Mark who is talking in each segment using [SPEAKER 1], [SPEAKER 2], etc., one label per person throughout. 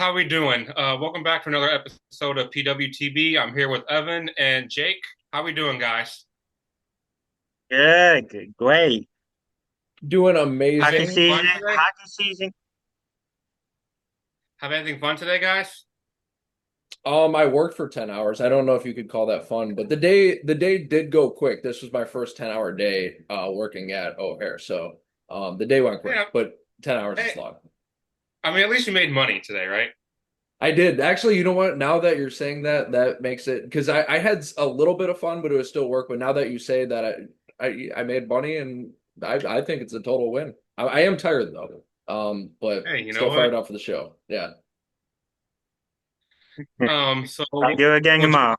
[SPEAKER 1] How we doing? Welcome back to another episode of PWTB. I'm here with Evan and Jake. How we doing, guys?
[SPEAKER 2] Good, great.
[SPEAKER 3] Doing
[SPEAKER 2] Hockey
[SPEAKER 1] Anything
[SPEAKER 3] amazing.
[SPEAKER 1] fun
[SPEAKER 2] season,
[SPEAKER 1] today?
[SPEAKER 2] hockey season.
[SPEAKER 1] Have anything fun today, guys?
[SPEAKER 3] I worked for 10 hours. I don't know if you could call that fun, but the day did go quick. This was my first 10-hour day working at O'Hare. So the day went quick,
[SPEAKER 1] Yeah.
[SPEAKER 3] but 10 hours is
[SPEAKER 1] Hey,
[SPEAKER 3] long.
[SPEAKER 1] I mean, at least you made money today, right?
[SPEAKER 3] I did. Actually, you know what? Now that you're saying that, that makes it because I had a little bit of fun, but it was still work. But now that you say that I made money and I think it's a total win. I am tired though. But
[SPEAKER 1] Hey, you know
[SPEAKER 3] still
[SPEAKER 1] what?
[SPEAKER 3] fired up for the show. Yeah.
[SPEAKER 1] So
[SPEAKER 2] I'll do it again
[SPEAKER 1] we'll jump,
[SPEAKER 2] tomorrow.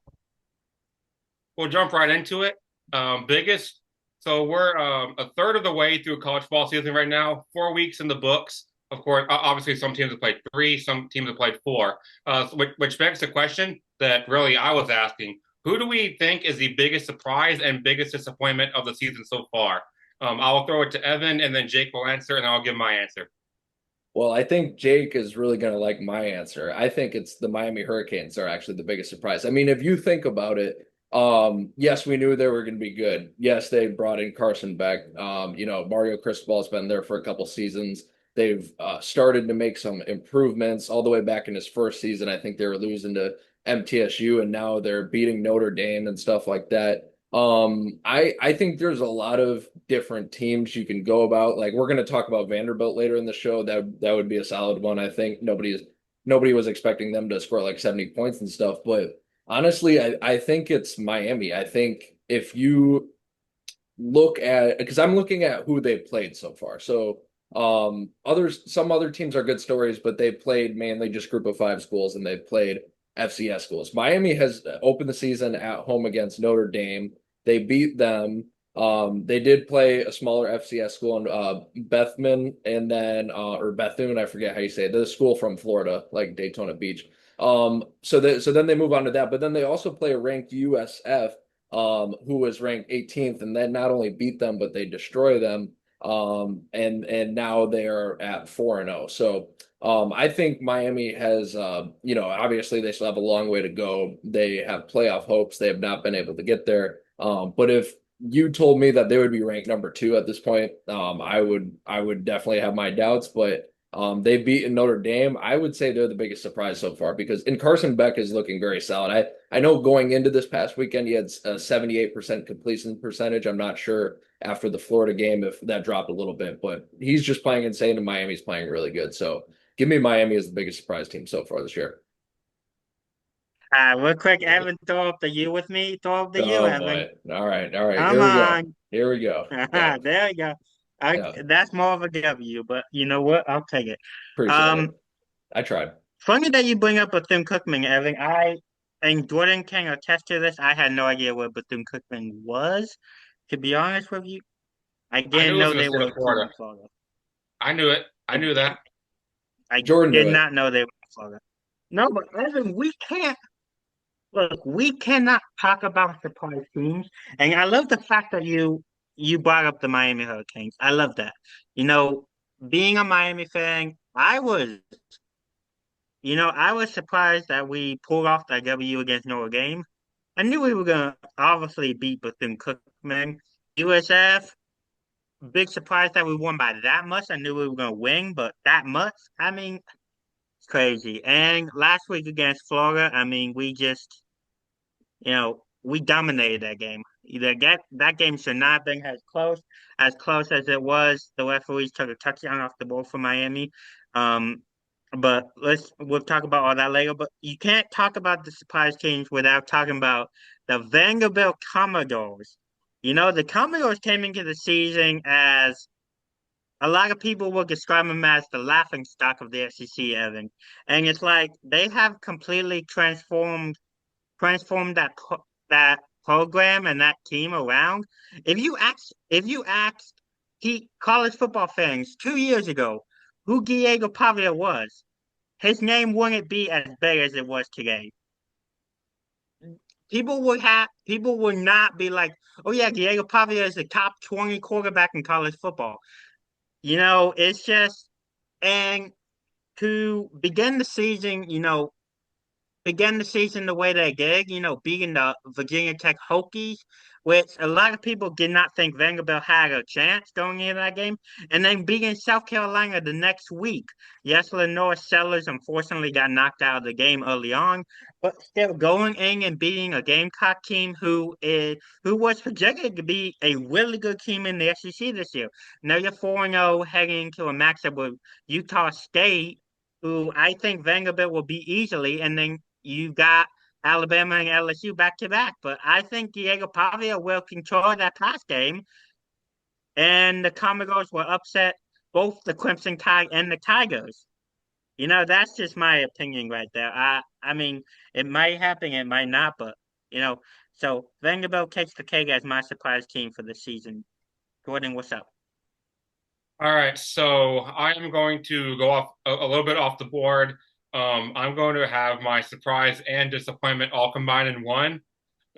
[SPEAKER 1] we'll jump right into it. Biggest. So we're a third of the way through college football season right now. 4 weeks in the books. Of course, obviously, some teams have played three, some teams have played four. Which begs the question that really I was asking: Who do we think is the biggest surprise and biggest disappointment of the season so far? I'll throw it to Evan, and then Jake will answer, and I'll give my answer.
[SPEAKER 3] Well, I think Jake is really going to like my answer. I think it's the Miami Hurricanes are actually the biggest surprise. I mean, if you think about it, yes, we knew they were going to be good. Yes, they brought in Carson Beck. Mario Cristobal's been there for a couple seasons. They've started to make some improvements all the way back in his first season. I think they were losing to MTSU, and now they're beating Notre Dame and stuff like that. I think there's a lot of different teams you can go about. Like we're going to talk about Vanderbilt later in the show. That would be a solid one. I think nobody was expecting them to score like 70 points and stuff. But honestly, I think it's Miami. I think if you look at because I'm looking at who they've played so far. So some other teams are good stories, but they've played mainly just group of five schools and they've played FCS schools. Miami has opened the season at home against Notre Dame. They beat them. They did play a smaller FCS school in Bethman and then or Bethune, I forget how you say it, the school from Florida, like Daytona Beach. So then they move on to that, but then they also play a ranked USF who was ranked 18th, and then not only beat them, but they destroy them. And now they are at 4-0. So I think Miami has, obviously they still have a long way to go. They have playoff hopes. They have not been able to get there. But if you told me that they would be ranked number two at this point, I would definitely have my doubts. But they've beaten Notre Dame. I would say they're the biggest surprise so far because and Carson Beck is looking very solid. I know going into this past weekend, he had a 78% completion percentage. I'm not sure after the Florida game if that dropped a little bit, but he's just playing insane and Miami's playing really good. So give me Miami as the biggest surprise team so far this year.
[SPEAKER 2] Real quick, Evan, throw up the U with me. Throw up the U,
[SPEAKER 3] Oh
[SPEAKER 2] Evan.
[SPEAKER 3] boy. All right. All right.
[SPEAKER 2] Come
[SPEAKER 3] Here we go.
[SPEAKER 2] on.
[SPEAKER 3] Here we go. Yeah.
[SPEAKER 2] There you go.
[SPEAKER 3] Yeah.
[SPEAKER 2] That's more of a W, but you know what? I'll take it.
[SPEAKER 3] Appreciate it.
[SPEAKER 2] Um,
[SPEAKER 3] I tried.
[SPEAKER 2] Funny that you bring up Bethune-Cookman, Evan. And Jordan can attest to this. I had no idea what Bethune-Cookman was. To be honest with you, I
[SPEAKER 1] I knew
[SPEAKER 2] didn't
[SPEAKER 1] it was
[SPEAKER 2] know
[SPEAKER 1] in the
[SPEAKER 2] they
[SPEAKER 1] state
[SPEAKER 2] were
[SPEAKER 1] of
[SPEAKER 2] a team in
[SPEAKER 1] Florida.
[SPEAKER 2] Florida.
[SPEAKER 1] I knew it. I
[SPEAKER 2] I
[SPEAKER 1] knew that.
[SPEAKER 2] I
[SPEAKER 3] Jordan
[SPEAKER 2] did
[SPEAKER 3] knew it.
[SPEAKER 2] not know they were in Florida. No, but Evan, we can't look. We cannot talk about surprise teams, and I love the fact that you brought up the Miami Hurricanes. I love that. You know, being a Miami fan, I was surprised that we pulled off that W against Notre Dame. I knew we were gonna obviously beat Bethune-Cookman. USF, big surprise that we won by that much. I knew we were gonna win, but that much, I mean, it's crazy. And last week against Florida, I mean, we dominated that game. That game should not have been as close as it was. The referees took a touchdown off the ball for Miami. Um, but we'll talk about all that later. But you can't talk about the surprise teams without talking about the Vanderbilt Commodores. The Commodores came into the season as a lot of people will describe them as the laughing stock of the SEC, Evan. And it's like they have completely transformed that program and that team around. If you asked college football fans 2 years ago who Diego Pavia was, his name wouldn't be as big as it was today. People would not be like, oh yeah, Diego Pavia is the top 20 quarterback in college football. It's just and to begin the season, began the season the way they did, beating the Virginia Tech Hokies, which a lot of people did not think Vanderbilt had a chance going into that game, and then beating South Carolina the next week. Yes, Lenore Sellers unfortunately got knocked out of the game early on, but still going in and beating a Gamecock team who was projected to be a really good team in the SEC this year. Now you're 4-0 heading into a matchup with Utah State, who I think Vanderbilt will beat easily, and then you got Alabama and LSU back to back. But I think Diego Pavia will control that pass game, and the Commodores will upset both the Clemson Tide and the Tigers. That's just my opinion right there. I mean, it might happen, it might not, but you know, so Vanderbilt takes the cake as my surprise team for the season. Jordan, what's up?
[SPEAKER 1] All right, so I am going to go off a little bit off the board. I'm going to have my surprise and disappointment all combined in one.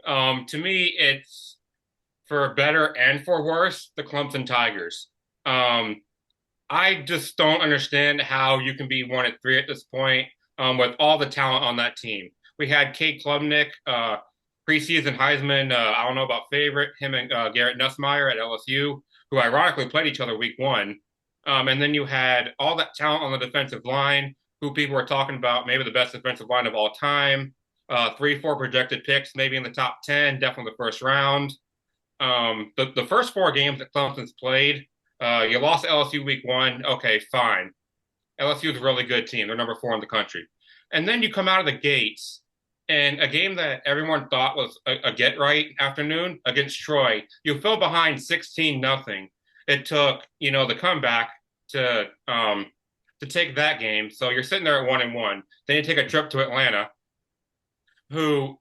[SPEAKER 1] To me, it's for better and for worse, the Clemson Tigers. I just don't understand how you can be 1-3 at this point with all the talent on that team. We had Kate Klubnik, preseason Heisman. I don't know about favorite, him and Garrett Nussmeier at LSU, who ironically played each other week one. And then you had all that talent on the defensive line, who people were talking about, maybe the best defensive line of all time. 3, 4 projected picks, maybe in the top 10, definitely the first round. The first 4 games that Clemson's played, you lost to LSU week one. Okay, fine. LSU is a really good team. They're number 4 in the country. And then you come out of the gates and a game that everyone thought was a get right afternoon against Troy, you fell behind 16-0. It took, the comeback to take that game. So you're sitting there at 1-1. Then you take a trip to Atlanta, who,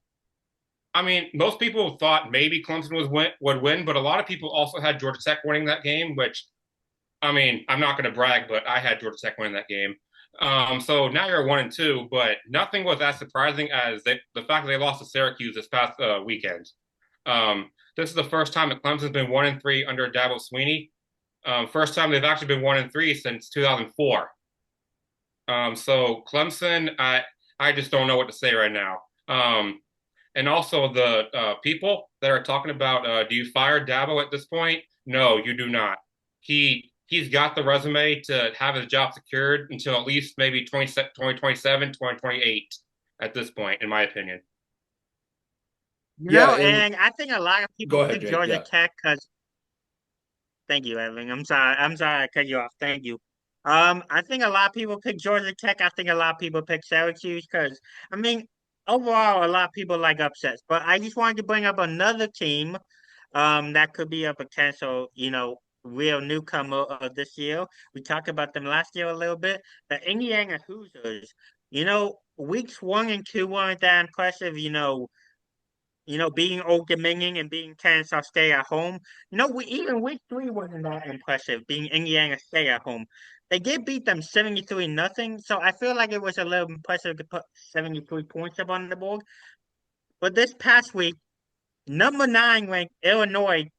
[SPEAKER 1] I mean, most people thought maybe Clemson would win, but a lot of people also had Georgia Tech winning that game, which, I mean, I'm not going to brag, but I had Georgia Tech winning that game. So now you're 1-2, but nothing was as surprising as the fact that they lost to Syracuse this past weekend. This is the first time that Clemson's been 1-3 under Dabo Swinney. First time they've actually been 1-3 since 2004. So Clemson, I just don't know what to say right now. And also the people that are talking about, do you fire Dabo at this point? No, you do not. He's got the resume to have his job secured until at least maybe 2027, 2028 at this point, in my opinion.
[SPEAKER 3] Yeah,
[SPEAKER 2] And I think a lot of
[SPEAKER 3] go
[SPEAKER 2] people
[SPEAKER 3] ahead,
[SPEAKER 2] pick
[SPEAKER 3] Jake.
[SPEAKER 2] Georgia
[SPEAKER 3] Yeah.
[SPEAKER 2] Tech because thank you, Evan. I'm sorry I cut you off. Thank you. I think a lot of people pick Georgia Tech. I think a lot of people pick Syracuse because, I mean, overall, a lot of people like upsets. But I just wanted to bring up another team, that could be a potential, real newcomer this year. We talked about them last year a little bit. The Indiana Hoosiers. Weeks 1 and 2 weren't that impressive. Beating Old Dominion and beating Kansas State at home. Even week 3 wasn't that impressive, being Indiana State at home. They did beat them 73-0, so I feel like it was a little impressive to put 73 points up on the board. But this past week, number 9 ranked Illinois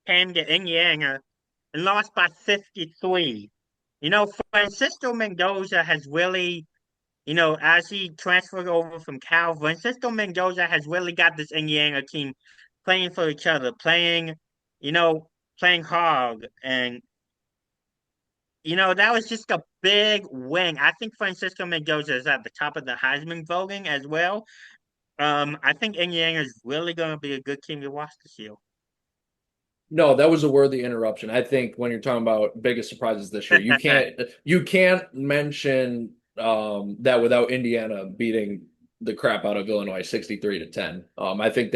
[SPEAKER 2] came to Indiana and lost by 53. Francisco Mendoza has really as he transferred over from Cal, Francisco Mendoza has really got this Indiana team playing for each other, playing hard. And, that was just a big win. I think Francisco Mendoza is at the top of the Heisman voting as well. I think Indiana is really going to be a good team to watch this year.
[SPEAKER 3] No, that was a worthy interruption. I think when you're talking about biggest surprises this year, you can't mention that without Indiana beating the crap out of Illinois 63-10. I think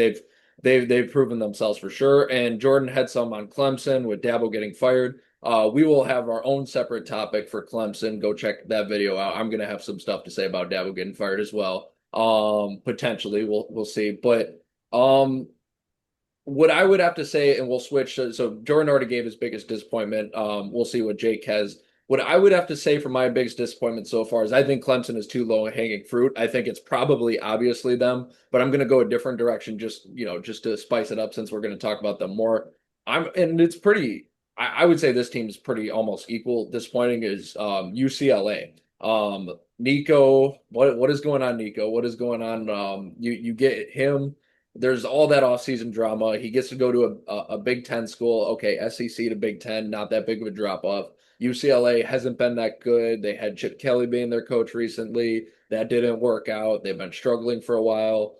[SPEAKER 3] they've proven themselves for sure. And Jordan had some on Clemson with Dabo getting fired. We will have our own separate topic for Clemson. Go check that video out. I'm gonna have some stuff to say about Dabo getting fired as well. Potentially, we'll see. But what I would have to say, and we'll switch. So Jordan already gave his biggest disappointment. We'll see what Jake has. What I would have to say for my biggest disappointment so far is I think Clemson is too low hanging fruit. I think it's probably obviously them, but I'm going to go a different direction just to spice it up since we're going to talk about them more. And it's pretty. I would say this team is pretty almost equal. Disappointing is UCLA. Nico, what is going on, Nico? What is going on? You get him. There's all that offseason drama. He gets to go to a Big Ten school. Okay, SEC to Big Ten, not that big of a drop off. UCLA hasn't been that good. They had Chip Kelly being their coach recently. That didn't work out. They've been struggling for a while.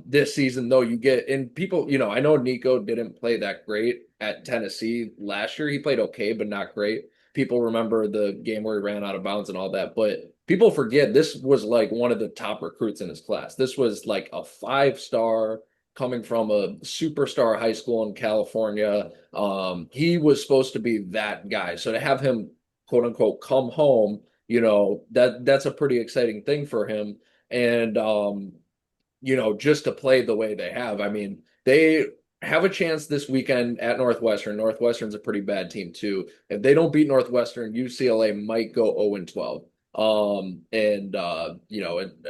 [SPEAKER 3] This season, though, you get and people, I know Nico didn't play that great at Tennessee last year. He played okay, but not great. People remember the game where he ran out of bounds and all that, but people forget this was like one of the top recruits in his class. This was like a 5-star coming from a superstar high school in California. He was supposed to be that guy. So to have him quote unquote come home, that's a pretty exciting thing for him. And just to play the way they have. I mean, they have a chance this weekend at Northwestern. Northwestern's a pretty bad team too. If they don't beat Northwestern, UCLA might go 0-12.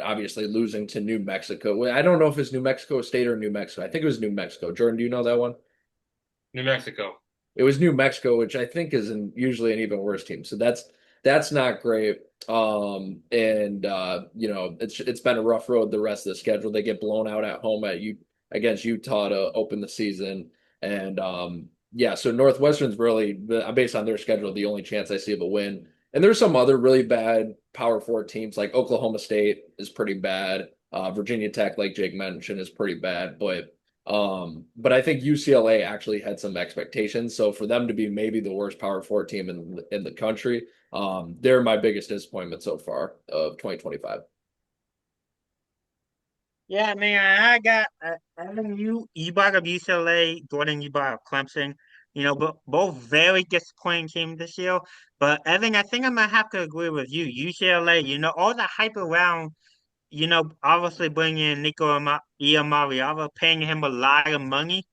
[SPEAKER 3] Obviously losing to New Mexico. I don't know if it's New Mexico State or New Mexico. I think it was New Mexico. Jordan, do you know that one?
[SPEAKER 1] New Mexico.
[SPEAKER 3] It was New Mexico, which I think is usually an even worse team. So that's not great. It's been a rough road the rest of the schedule. They get blown out at home against Utah to open the season. And so Northwestern's really based on their schedule, the only chance I see of a win. And there's some other really bad Power Four teams like Oklahoma State is pretty bad. Virginia Tech, like Jake mentioned, is pretty bad. But I think UCLA actually had some expectations. So for them to be maybe the worst Power Four team in the country, they're my biggest disappointment so far of 2025.
[SPEAKER 2] Yeah, man, I mean, you brought up UCLA, Jordan, you brought up Clemson, but both very disappointing teams this year. But Evan, I think I'm gonna have to agree with you. UCLA, all the hype around, obviously bringing in Iamaleava, paying him a lot of money,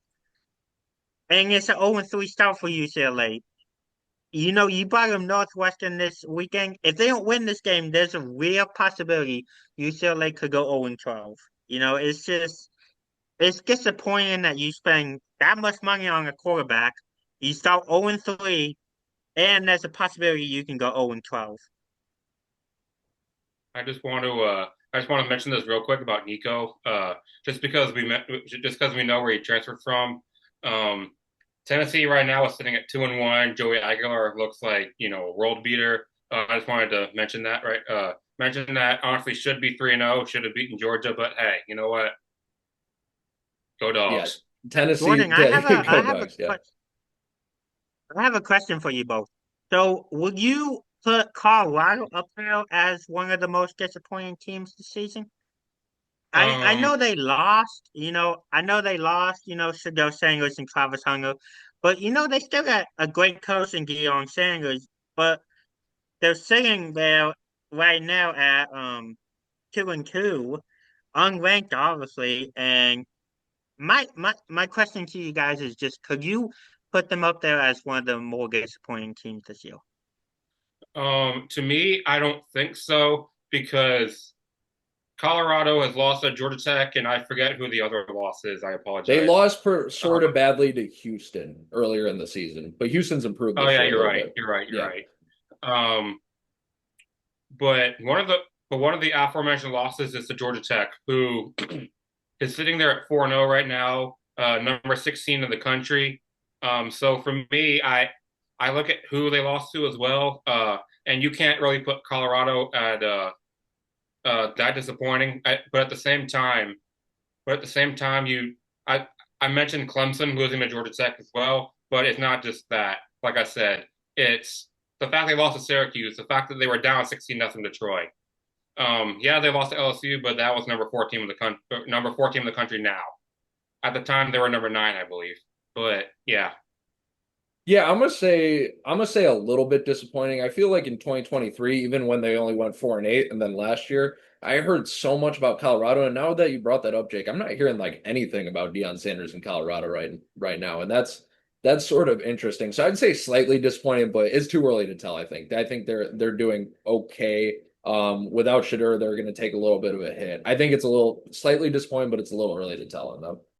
[SPEAKER 2] and it's an 0-3 start for UCLA. You brought them Northwestern this weekend. If they don't win this game, there's a real possibility UCLA could go 0-12. It's disappointing that you spend that much money on a quarterback. You start 0-3, and there's a possibility you can go 0-12.
[SPEAKER 1] I just want to mention this real quick about Nico. Just because we know where he transferred from. Um, Tennessee right now is sitting at 2-1. Joey Aguilar looks like a world beater. I just wanted to mention that, right? Mention that honestly should be 3-0, should have beaten Georgia, but hey, you know what? Go
[SPEAKER 3] Yes,
[SPEAKER 1] dogs.
[SPEAKER 3] Tennessee,
[SPEAKER 2] Jordan, I have a
[SPEAKER 3] go Dogs. Yeah,
[SPEAKER 2] I have a question for you both. So, would you put Colorado up there as one of the most disappointing teams this season? I
[SPEAKER 1] Um,
[SPEAKER 2] know they lost, I know they lost, Shadell Sanders and Travis Hunter, but they still got a great coach in Deion Sanders, but they're sitting there right now at 2-2, unranked obviously, and my question to you guys is just could you put them up there as one of the more disappointing teams this year?
[SPEAKER 1] to me, I don't think so because Colorado has lost at Georgia Tech, and I forget who the other loss is. I
[SPEAKER 3] they
[SPEAKER 1] apologize.
[SPEAKER 3] lost sort of
[SPEAKER 1] Um,
[SPEAKER 3] badly to Houston earlier in the season, but Houston's improved
[SPEAKER 1] oh
[SPEAKER 3] this
[SPEAKER 1] yeah,
[SPEAKER 3] year a
[SPEAKER 1] you're
[SPEAKER 3] little
[SPEAKER 1] right.
[SPEAKER 3] bit.
[SPEAKER 1] You're right. You're
[SPEAKER 3] Yeah,
[SPEAKER 1] right. Um, but one of the aforementioned losses is to Georgia Tech, who is sitting there at 4-0 right now, number 16 in the country. So for me, I look at who they lost to as well, and you can't really put Colorado at that disappointing. But at the same time, I I mentioned Clemson losing to Georgia Tech as well, but it's not just that. Like I said, it's the fact they lost to Syracuse, the fact that they were down 16-0 to Troy. Yeah, they lost to LSU, but that was number 4 team in the country now. At the time, they were number 9, I believe. But yeah,
[SPEAKER 3] yeah. I'm gonna say a little bit disappointing. I feel like in 2023, even when they only went 4-8, and then last year, I heard so much about Colorado. And now that you brought that up, Jake, I'm not hearing like anything about Deion Sanders in Colorado right now, and that's sort of interesting. So I'd say slightly disappointing, but it's too early to tell. I think they're doing okay. Without Shadur, they're going to take a little bit of a hit. I think it's a little slightly disappointing, but it's a little early to tell on them.